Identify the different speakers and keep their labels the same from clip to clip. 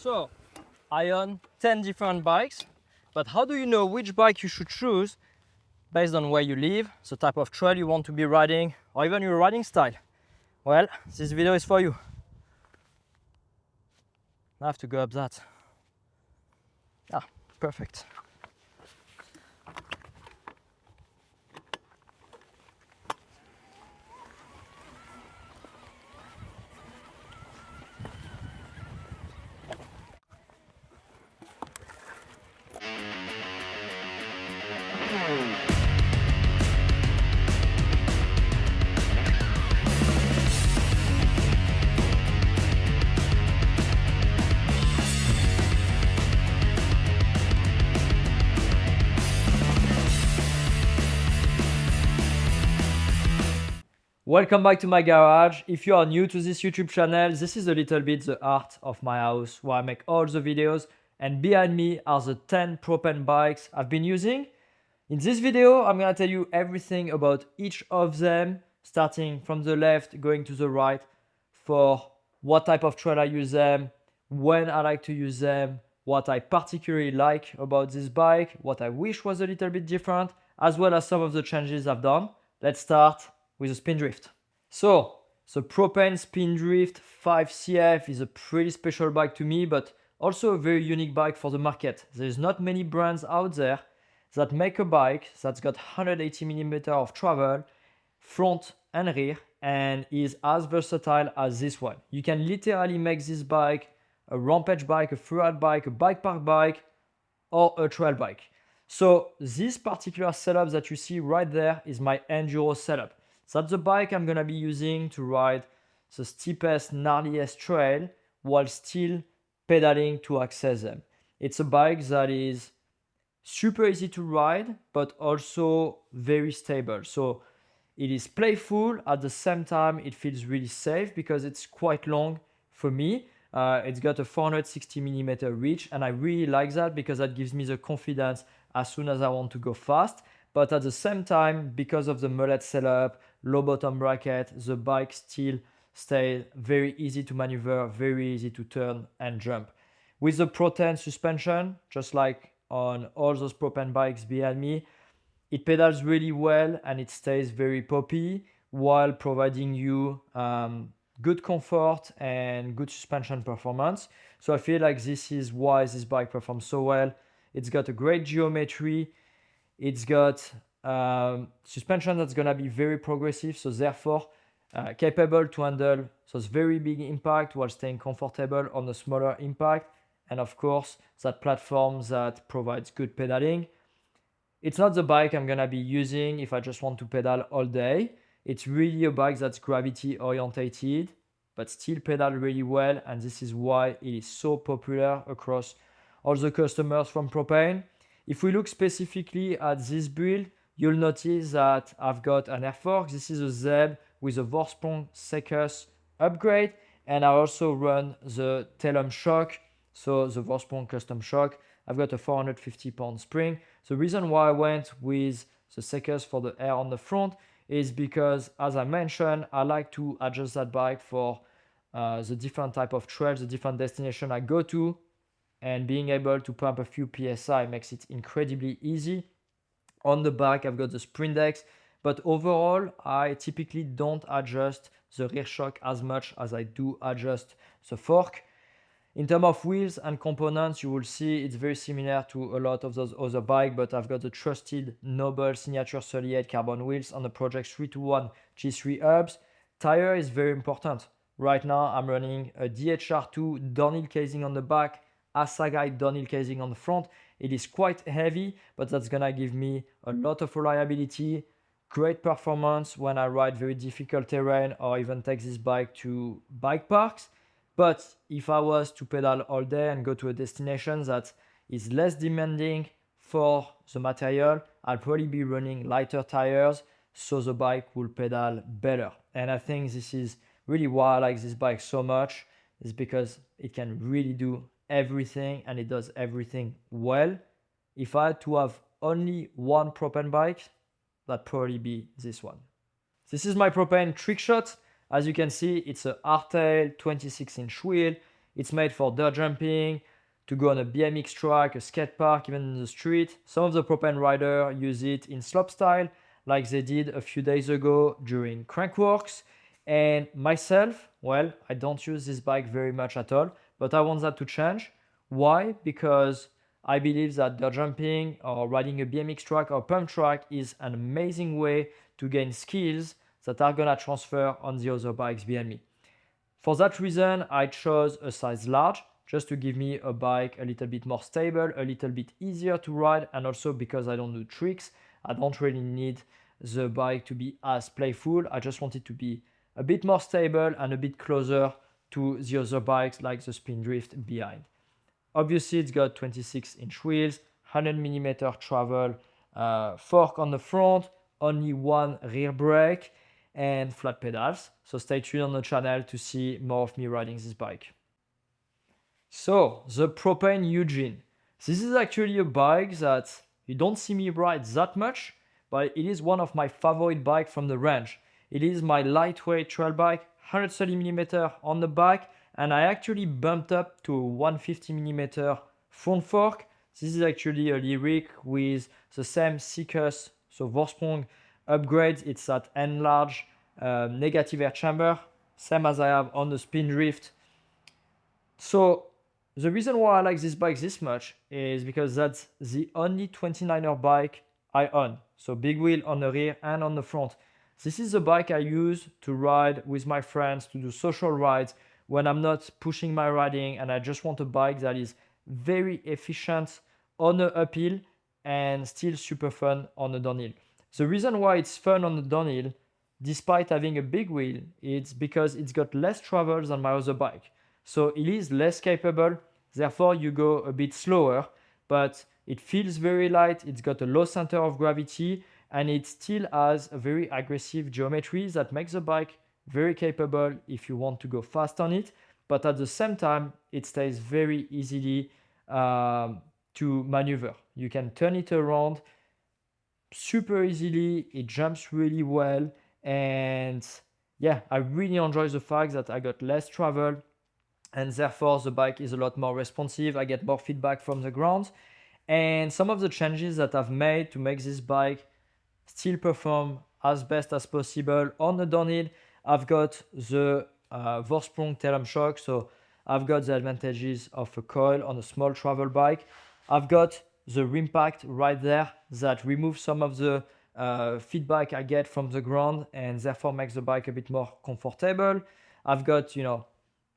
Speaker 1: So I own 10 different bikes, but how do you know which bike you should choose based on where you live, the type of trail you want to be riding, or even your riding style? Well, this video is for you. I have to go up that. Ah, perfect. Welcome back to my garage. If you are new to this YouTube channel, this is a little bit the art of my house where I make all the videos, and behind me are the 10 Propain bikes I've been using. In this video, I'm gonna tell you everything about each of them, starting from the left, going to the right, for what type of trail I use them, when I like to use them, what I particularly like about this bike, what I wish was a little bit different, as well as some of the changes I've done. Let's start with the Spindrift. So the Propain Spindrift 5CF is a pretty special bike to me, but also a very unique bike for the market. There's not many brands out there that make a bike that's got 180mm of travel, front and rear, and is as versatile as this one. You can literally make this bike a rampage bike, a freeride bike, a bike park bike, or a trail bike. So this particular setup that you see right there is my enduro setup. That's the bike I'm gonna be using to ride the steepest, gnarliest trail while still pedaling to access them. It's a bike that is super easy to ride, but also very stable. So it is playful, at the same time it feels really safe because it's quite long for me. It's got a 460mm reach, and I really like that because that gives me the confidence as soon as I want to go fast. But at the same time, because of the mullet setup, low bottom bracket, the bike still stays very easy to maneuver, very easy to turn and jump. With the Propain suspension, just like on all those Propain bikes behind me, it pedals really well and it stays very poppy while providing you good comfort and good suspension performance. So I feel like this is why this bike performs so well. It's got a great geometry. It's got suspension that's gonna be very progressive, so therefore capable to handle those very big impact while staying comfortable on a smaller impact. And of course, that platform that provides good pedaling. It's not the bike I'm gonna be using if I just want to pedal all day. It's really a bike that's gravity orientated, but still pedal really well. And this is why it is so popular across all the customers from Propain. If we look specifically at this build, you'll notice that I've got an air fork. This is a Zeb with a Vorsprung Secus upgrade. And I also run the Telum shock, so the Vorsprung custom shock. I've got a 450-pound spring. The reason why I went with the Secus for the air on the front is because, as I mentioned, I like to adjust that bike for the different type of trails, the different destination I go to, and being able to pump a few PSI makes it incredibly easy. On the back, I've got the Sprindex, but overall, I typically don't adjust the rear shock as much as I do adjust the fork. In terms of wheels and components, you will see it's very similar to a lot of those other bikes, but I've got the trusted Noble Signature 38 carbon wheels on the Project 321 G3 hubs. Tire is very important. Right now, I'm running a DHR2 downhill casing on the back, Asagai downhill casing on the front. It is quite heavy, but that's gonna give me a lot of reliability, great performance when I ride very difficult terrain or even take this bike to bike parks. But if I was to pedal all day and go to a destination that is less demanding for the material, I'll probably be running lighter tires so the bike will pedal better. And I think this is really why I like this bike so much, is because it can really do everything and it does everything well. If I had to have only one Propain bike, that'd probably be this one. This is my Propain Trickshot. As you can see, it's a hardtail 26-inch wheel. It's made for dirt jumping, to go on a BMX track, a skate park, even in the street. Some of the Propain riders use it in slopestyle, like they did a few days ago during Crankworks. And myself, well, I don't use this bike very much at all, but I want that to change. Why? Because I believe that dirt jumping or riding a BMX track or pump track is an amazing way to gain skills that are gonna transfer on the other bikes behind me. For that reason, I chose a size large just to give me a bike a little bit more stable, a little bit easier to ride, and also because I don't do tricks, I don't really need the bike to be as playful. I just want it to be a bit more stable and a bit closer to the other bikes like the Spindrift behind. Obviously, it's got 26-inch wheels, 100mm travel fork on the front, only one rear brake, and flat pedals. So stay tuned on the channel to see more of me riding this bike. So the Propain Eugene. This is actually a bike that you don't see me ride that much, but it is one of my favorite bikes from the range. It is my lightweight trail bike, 130mm on the back, and I actually bumped up to a 150mm front fork. This is actually a lyric with the same Cycus, so Vorsprung upgrades. It's that enlarged negative air chamber, same as I have on the Spindrift. So the reason why I like this bike this much is because that's the only 29er bike I own. So big wheel on the rear and on the front. This is the bike I use to ride with my friends, to do social rides when I'm not pushing my riding and I just want a bike that is very efficient on the uphill and still super fun on the downhill. The reason why it's fun on the downhill, despite having a big wheel, it's because it's got less travel than my other bike. So it is less capable, therefore you go a bit slower, but it feels very light, it's got a low center of gravity, and it still has a very aggressive geometry that makes the bike very capable if you want to go fast on it, but at the same time, it stays very easily to maneuver. You can turn it around super easily, it jumps really well, and yeah, I really enjoy the fact that I got less travel, and therefore the bike is a lot more responsive. I get more feedback from the ground, and some of the changes that I've made to make this bike still perform as best as possible on the downhill. I've got the Vorsprung tailham shock, so I've got the advantages of a coil on a small travel bike. I've got the Rimpact right there that removes some of the feedback I get from the ground and therefore makes the bike a bit more comfortable. I've got,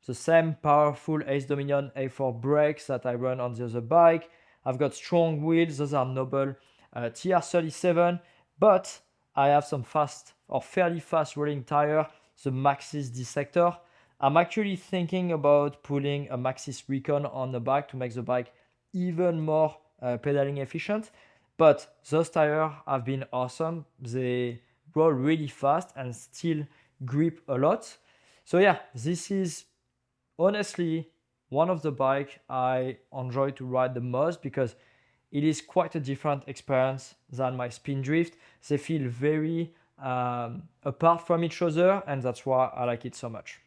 Speaker 1: the same powerful Ace Dominion A4 brakes that I run on the other bike. I've got strong wheels, those are Noble TR37, but I have some fast or fairly fast rolling tire, the Maxxis D-Sector. I'm actually thinking about putting a Maxxis Recon on the back to make the bike even more pedaling efficient. But those tires have been awesome. They roll really fast and still grip a lot. So yeah, this is honestly one of the bikes I enjoy to ride the most because it is quite a different experience than my Spindrift. They feel very apart from each other, and that's why I like it so much.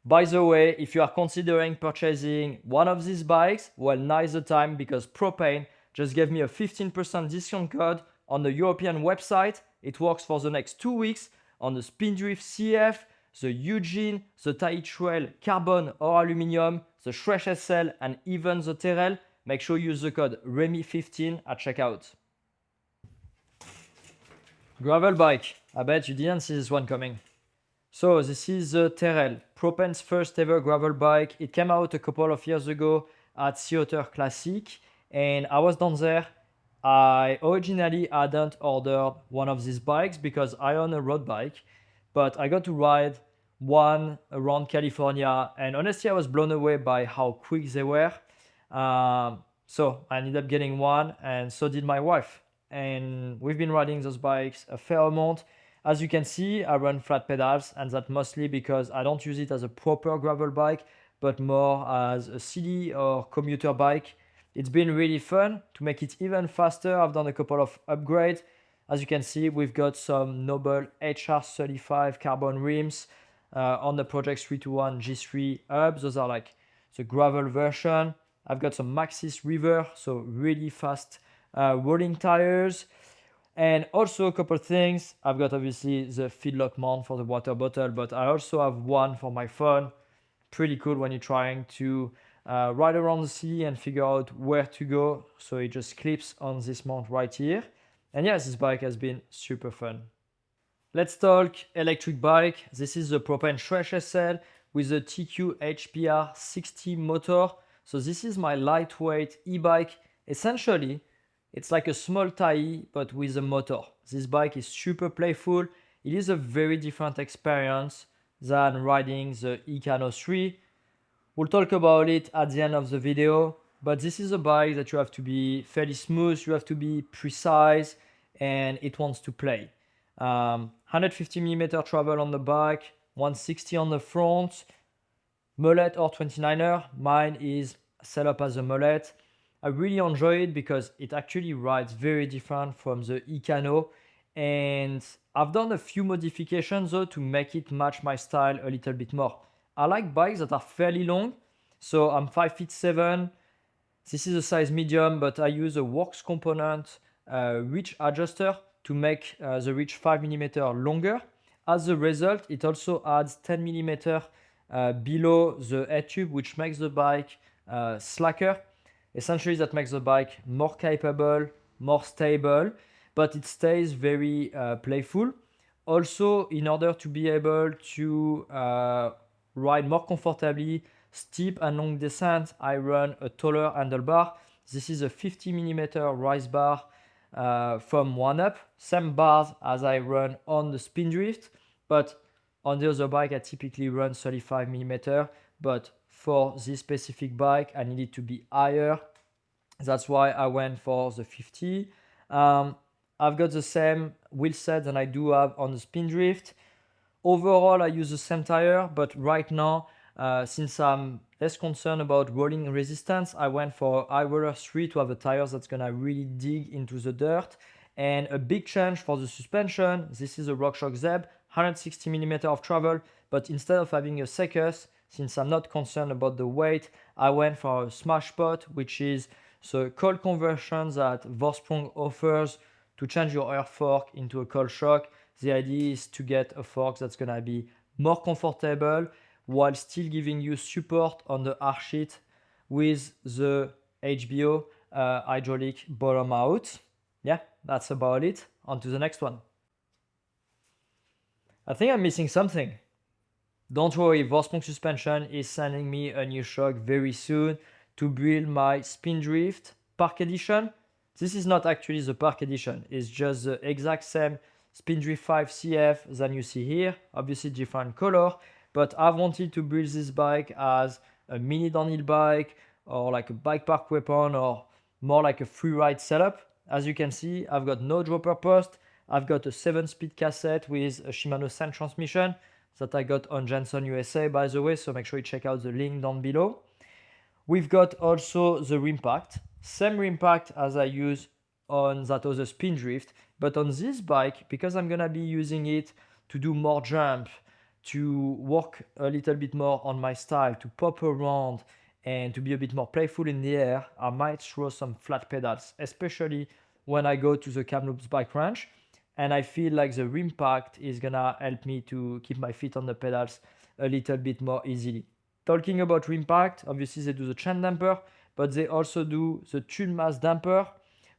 Speaker 1: By the way, if you are considering purchasing one of these bikes, well, now is the time because Propain just gave me a 15% discount code on the European website. It works for the next 2 weeks on the Spindrift CF, the Eugene, the Tyee Trail carbon or aluminum, the Shresh SL, and even the Terrell. Make sure you use the code REMI15 at checkout. Gravel bike. I bet you didn't see this one coming. So this is the Terrell, Propain's first ever gravel bike. It came out a couple of years ago at Sea Otter Classic, and I was down there. I originally hadn't ordered one of these bikes because I own a road bike, but I got to ride one around California, and honestly I was blown away by how quick they were. So I ended up getting one, and so did my wife, and we've been riding those bikes a fair amount. As you can see, I run flat pedals, and that's mostly because I don't use it as a proper gravel bike, but more as a city or commuter bike. It's been really fun. To make it even faster, I've done a couple of upgrades. As you can see, we've got some Noble HR35 carbon rims on the Project 321 G3 hubs. Those are like the gravel version. I've got some Maxxis River, so really fast rolling tires. And also a couple things. I've got obviously the feedlock mount for the water bottle, but I also have one for my phone. Pretty cool when you're trying to ride around the city and figure out where to go. So it just clips on this mount right here. And yes, this bike has been super fun. Let's talk electric bike. This is the Propain Stretch SL with the TQ HPR 60 motor. So this is my lightweight e-bike. Essentially, it's like a small Tyee, but with a motor. This bike is super playful. It is a very different experience than riding the Econo 3. We'll talk about it at the end of the video, but this is a bike that you have to be fairly smooth, you have to be precise, and it wants to play. 150mm travel on the back, 160 on the front, mullet or 29er. Mine is set up as a mullet. I really enjoy it because it actually rides very different from the Econo, and I've done a few modifications though to make it match my style a little bit more. I like bikes that are fairly long, so I'm 5'7". This is a size medium, but I use a works component reach adjuster to make the reach 5mm longer. As a result, it also adds 10mm below the head tube, which makes the bike slacker. Essentially, that makes the bike more capable, more stable, but it stays very playful. Also, in order to be able to ride more comfortably, steep and long descent, I run a taller handlebar. This is a 50mm rise bar from OneUp. Same bars as I run on the Spindrift, but on the other bike I typically run 35mm, but for this specific bike I needed to be higher. That's why I went for the 50. I've got the same wheel set than I do have on the Spindrift. Overall, I use the same tire, but right now, since I'm less concerned about rolling resistance, I went for high roller 3 to have a tire that's gonna really dig into the dirt. And a big change for the suspension, this is a RockShox Zeb, 160mm of travel, but instead of having a Secus, since I'm not concerned about the weight, I went for a Smash Pot, which is the coil conversion that Vorsprung offers to change your air fork into a coil shock. The idea is to get a fork that's gonna be more comfortable while still giving you support on the R sheet with the HBO hydraulic bottom out. Yeah, that's about it. On to the next one. I think I'm missing something. Don't worry, Vorsprung Suspension is sending me a new shock very soon to build my Spindrift Park Edition. This is not actually the Park Edition, it's just the exact same Spindrift 5 CF than you see here, obviously different color, but I wanted to build this bike as a mini downhill bike or like a bike park weapon or more like a free ride setup. As you can see, I've got no dropper post, I've got a 7-speed cassette with a Shimano Sen transmission that I got on Jenson USA, by the way, so make sure you check out the link down below. We've got also the rim pack, same rim pack as I use on that other Spindrift, but on this bike, because I'm gonna be using it to do more jump, to work a little bit more on my style, to pop around and to be a bit more playful in the air, I might throw some flat pedals, especially when I go to the Kamloops bike ranch. And I feel like the rim pack is gonna help me to keep my feet on the pedals a little bit more easily. Talking about rim pack, obviously they do the chain damper, but they also do the tune mass damper,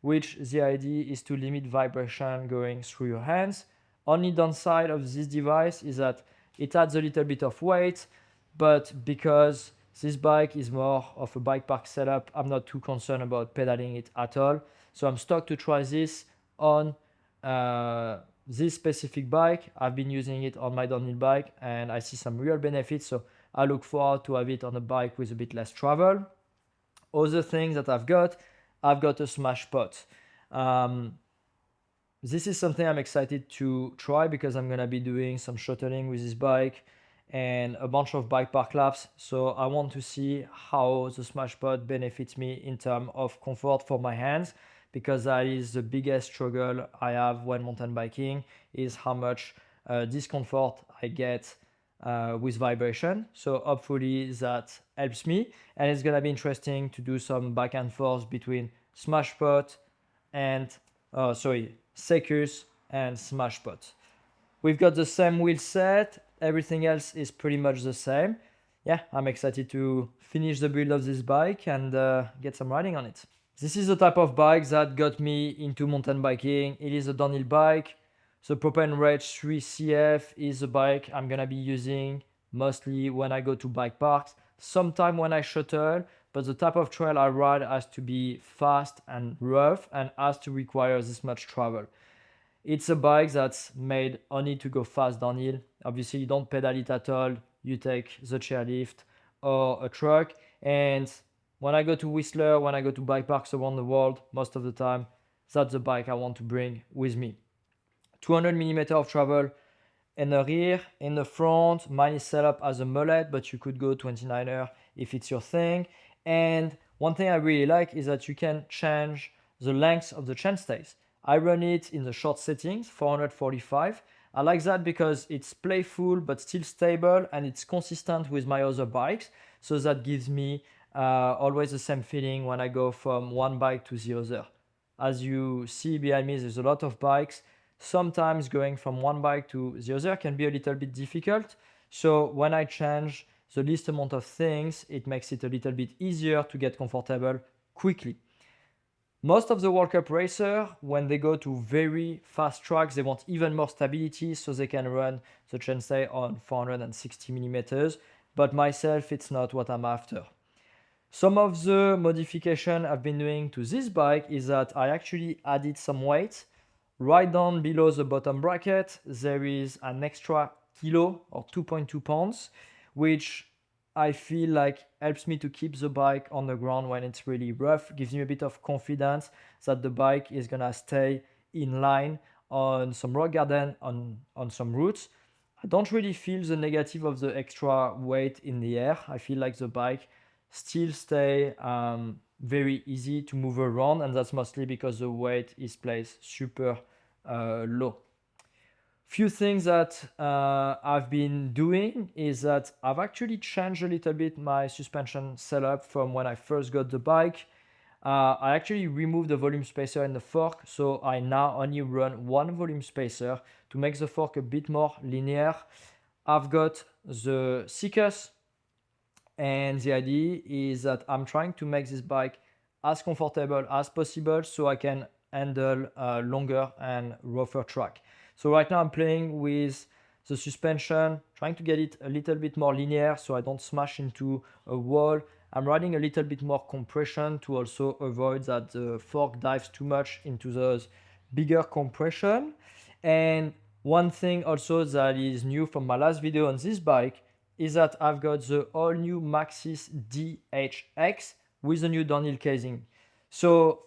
Speaker 1: which the idea is to limit vibration going through your hands. Only downside of this device is that it adds a little bit of weight, but because this bike is more of a bike park setup, I'm not too concerned about pedaling it at all. So I'm stoked to try this on this specific bike. I've been using it on my downhill bike and I see some real benefits, so I look forward to have it on a bike with a bit less travel. Other things that I've got a Smash Pot. This is something I'm excited to try because I'm gonna be doing some shuttling with this bike and a bunch of bike park laps. So I want to see how the Smash Pot benefits me in terms of comfort for my hands, because that is the biggest struggle I have when mountain biking, is how much discomfort I get with vibration. So hopefully that helps me. And it's gonna be interesting to do some back and forth between Smashpot and, Secus and Smashpot. We've got the same wheel set. Everything else is pretty much the same. Yeah, I'm excited to finish the build of this bike and get some riding on it. This is the type of bike that got me into mountain biking. It is a downhill bike. The Propain Rage 3CF is a bike I'm gonna be using mostly when I go to bike parks, sometime when I shuttle, but the type of trail I ride has to be fast and rough and has to require this much travel. It's a bike that's made only to go fast downhill. Obviously, you don't pedal it at all. You take the chairlift or a truck. And when I go to Whistler, when I go to bike parks around the world, most of the time, that's the bike I want to bring with me. 200 millimeter of travel in the rear, in the front. Mine is set up as a mullet, but you could go 29er if it's your thing. And one thing I really like is that you can change the length of the chainstays. I run it in the short settings, 445. I like that because it's playful but still stable and it's consistent with my other bikes. So that gives me always the same feeling when I go from one bike to the other. As you see behind me, there's a lot of bikes. Sometimes going from one bike to the other can be a little bit difficult. So when I change the least amount of things, it makes it a little bit easier to get comfortable quickly. Most of the World Cup racers, when they go to very fast tracks, they want even more stability so they can run the chainstay on 460 millimeters. But myself, it's not what I'm after. Some of the modification I've been doing to this bike is that I actually added some weight. Right down below the bottom bracket, there is an extra kilo or 2.2 pounds, which I feel like helps me to keep the bike on the ground when it's really rough, gives me a bit of confidence that the bike is gonna stay in line on some rock garden, on some routes. I don't really feel the negative of the extra weight in the air. I feel like the bike still stay very easy to move around, and that's mostly because the weight is placed super low. Few things that I've been doing is that I've actually changed a little bit my suspension setup from when I first got the bike. I actually removed the volume spacer in the fork, so I now only run one volume spacer to make the fork a bit more linear. I've got the Secus, and the idea is that I'm trying to make this bike as comfortable as possible so I can handle longer and rougher track. So right now I'm playing with the suspension, trying to get it a little bit more linear so I don't smash into a wall. I'm riding a little bit more compression to also avoid that the fork dives too much into those bigger compression. And one thing also that is new from my last video on this bike is that I've got the all new Maxxis DHX with a new downhill casing. So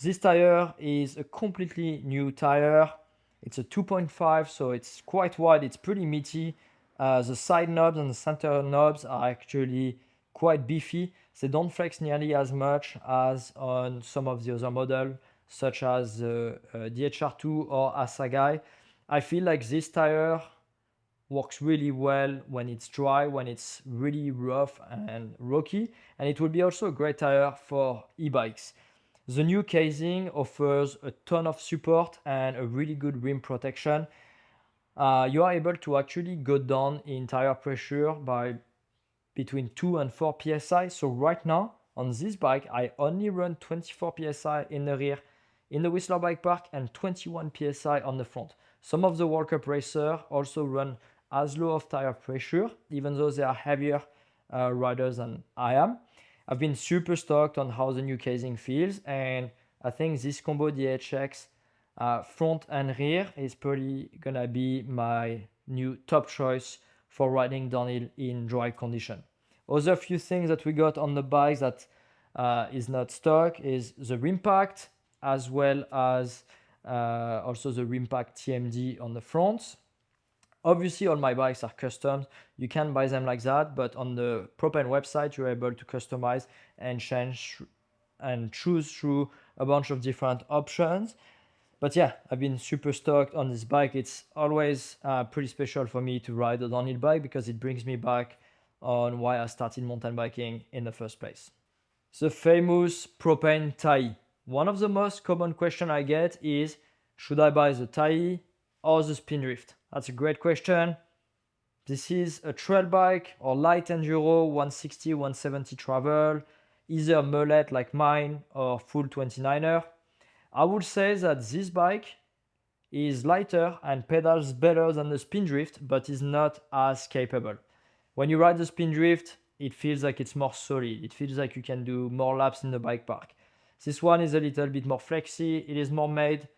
Speaker 1: this tire is a completely new tire. It's a 2.5, so it's quite wide, it's pretty meaty. The side knobs and the center knobs are actually quite beefy. They don't flex nearly as much as on some of the other models, such as the DHR2 or Asagai. I feel like this tire works really well when it's dry, when it's really rough and rocky, and it will be also a great tire for e-bikes. The new casing offers a ton of support and a really good rim protection. You are able to actually go down in tire pressure by between 2 and 4 psi. So right now on this bike, I only run 24 psi in the rear in the Whistler Bike Park and 21 psi on the front. Some of the World Cup racers also run as low of tire pressure, even though they are heavier riders than I am. I've been super stoked on how the new casing feels, and I think this combo DHX front and rear is probably gonna be my new top choice for riding downhill in dry condition. Other few things that we got on the bike that is not stock is the rim pack, as well as also the rim pack TMD on the front. Obviously, all my bikes are custom. You can buy them like that, but on the Propain website, you're able to customize and change and choose through a bunch of different options. But yeah, I've been super stoked on this bike. It's always pretty special for me to ride a downhill bike because it brings me back on why I started mountain biking in the first place. The famous Propain Tyee. One of the most common questions I get is, should I buy the Tyee or the Spindrift? That's a great question. This is a trail bike or light enduro 160, 170 travel, either mullet like mine or full 29er. I would say that this bike is lighter and pedals better than the Spindrift, but is not as capable. When you ride the Spindrift, it feels like it's more solid. It feels like you can do more laps in the bike park. This one is a little bit more flexy. It is more made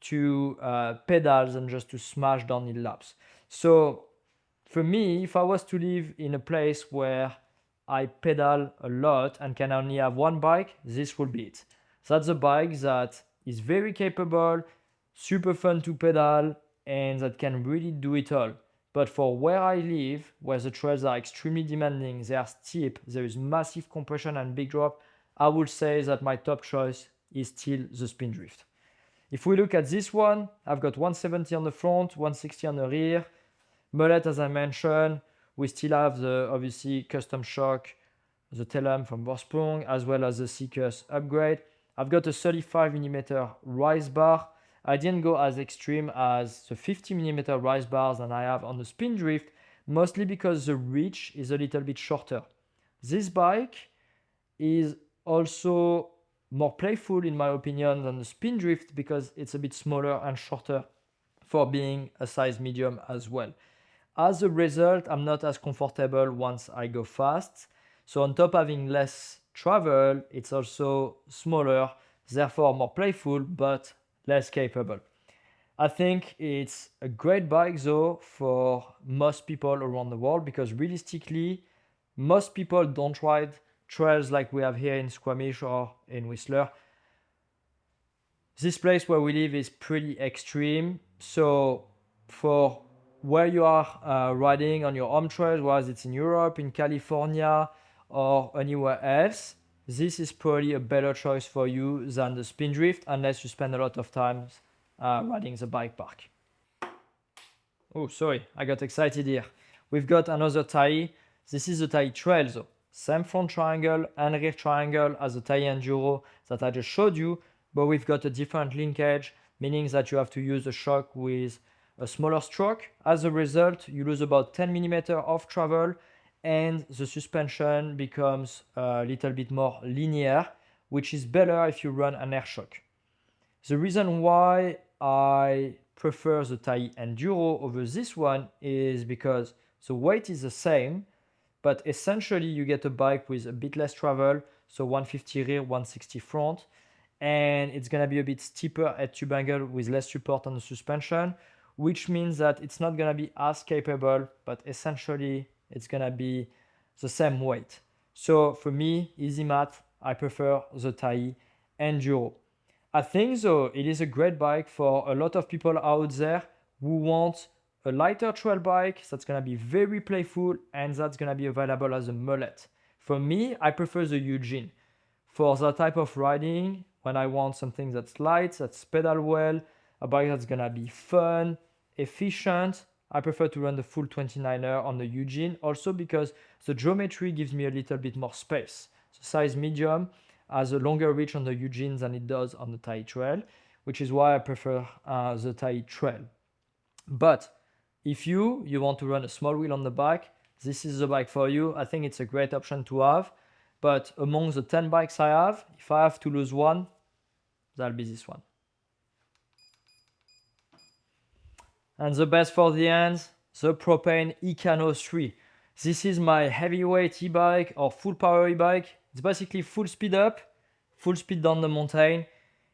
Speaker 1: to pedal than just to smash downhill laps. So for me, if I was to live in a place where I pedal a lot and can only have one bike, this would be it. That's a bike that is very capable, super fun to pedal, and that can really do it all. But for where I live, where the trails are extremely demanding, they are steep, there is massive compression and big drop, I would say that my top choice is still the Spindrift. If we look at this one, I've got 170 on the front, 160 on the rear. Mullet, as I mentioned, we still have the obviously custom shock, the tail from Vorsprung, as well as the Seekers upgrade. I've got a 35mm rise bar. I didn't go as extreme as the 50mm rise bars that I have on the Spindrift, mostly because the reach is a little bit shorter. This bike is also more playful in my opinion than the Spindrift because it's a bit smaller and shorter for being a size medium as well. As a result, I'm not as comfortable once I go fast. So on top of having less travel, it's also smaller, therefore more playful, but less capable. I think it's a great bike though for most people around the world because realistically, most people don't ride trails like we have here in Squamish or in Whistler. This place where we live is pretty extreme. So for where you are riding on your home trails, whether it's in Europe, in California, or anywhere else, this is probably a better choice for you than the Spindrift unless you spend a lot of time riding the bike park. Oh, sorry, I got excited here. We've got another Tyee. This is the Tyee Trail though. Same front triangle and rear triangle as the Tyee Enduro that I just showed you, but we've got a different linkage, meaning that you have to use a shock with a smaller stroke. As a result, you lose about 10mm of travel and the suspension becomes a little bit more linear, which is better if you run an air shock. The reason why I prefer the Tyee Enduro over this one is because the weight is the same, but essentially you get a bike with a bit less travel, so 150 rear, 160 front, and it's gonna be a bit steeper at tube angle with less support on the suspension, which means that it's not gonna be as capable, but essentially it's gonna be the same weight. So for me, easy math, I prefer the Tyee Enduro. I think though it is a great bike for a lot of people out there who want a lighter trail bike that's gonna be very playful and that's gonna be available as a mullet. For me, I prefer the Eugene. For that type of riding, when I want something that's light, that's pedal well, a bike that's gonna be fun, efficient, I prefer to run the full 29er on the Eugene, also because the geometry gives me a little bit more space. The size medium has a longer reach on the Eugene than it does on the Tyee Trail, which is why I prefer the Tyee Trail. But if you want to run a small wheel on the bike, this is the bike for you. I think it's a great option to have. But among the 10 bikes I have, if I have to lose one, that'll be this one. And the best for the end, the Propain Econo 3. This is my heavyweight e-bike or full power e-bike. It's basically full speed up, full speed down the mountain.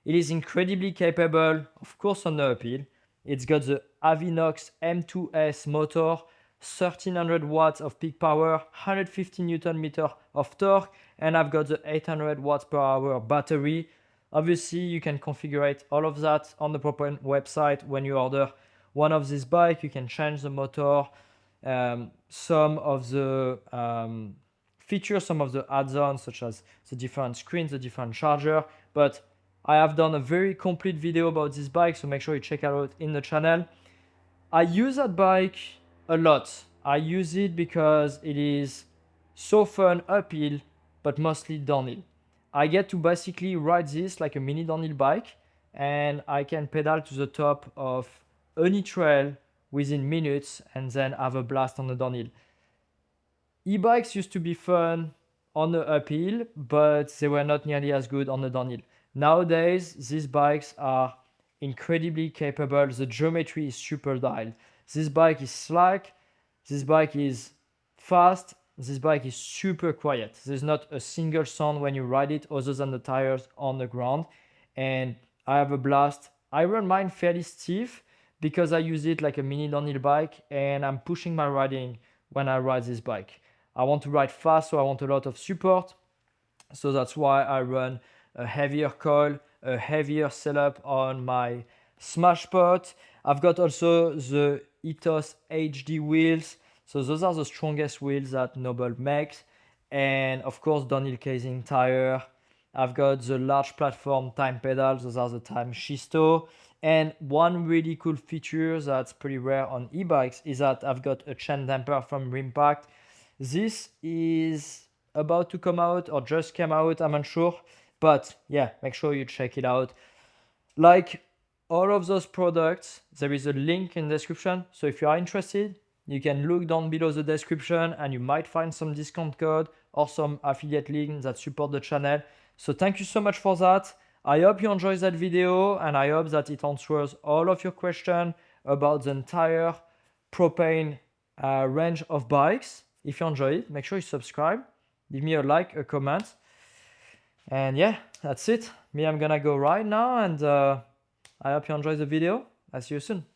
Speaker 1: It is incredibly capable, of course on the uphill. It's got the Avinox M2S motor, 1300 watts of peak power, 150 Newton meter of torque, and I've got the 800 watts per hour battery. Obviously, you can configure all of that on the Propain website when you order one of these bikes. You can change the motor, some of the features, some of the add-ons such as the different screens, the different charger, but I have done a very complete video about this bike, so make sure you check it out in the channel. I use that bike a lot. I use it because it is so fun uphill, but mostly downhill. I get to basically ride this like a mini downhill bike, and I can pedal to the top of any trail within minutes and then have a blast on the downhill. E-bikes used to be fun on the uphill, but they were not nearly as good on the downhill. Nowadays, these bikes are incredibly capable. The geometry is super dialed. This bike is slack. This bike is fast. This bike is super quiet. There's not a single sound when you ride it other than the tires on the ground. And I have a blast. I run mine fairly stiff because I use it like a mini downhill bike, and I'm pushing my riding when I ride this bike. I want to ride fast, so I want a lot of support. So that's why I run a heavier coil, a heavier setup on my smash pot. I've got also the Ethos HD wheels. So those are the strongest wheels that Noble makes. And of course, downhill casing tire. I've got the large platform time pedals. Those are the Time Schisto. And one really cool feature that's pretty rare on e-bikes is that I've got a chain damper from Rimpact. This is about to come out or just came out, I'm unsure. But yeah, make sure you check it out. Like all of those products, there is a link in the description. So if you are interested, you can look down below the description and you might find some discount code or some affiliate link that support the channel. So thank you so much for that. I hope you enjoyed that video, and I hope that it answers all of your questions about the entire Propain range of bikes. If you enjoy it, make sure you subscribe, leave me a like, a comment. And yeah, that's it. Me, I'm gonna go ride now, and I hope you enjoy the video. I'll see you soon.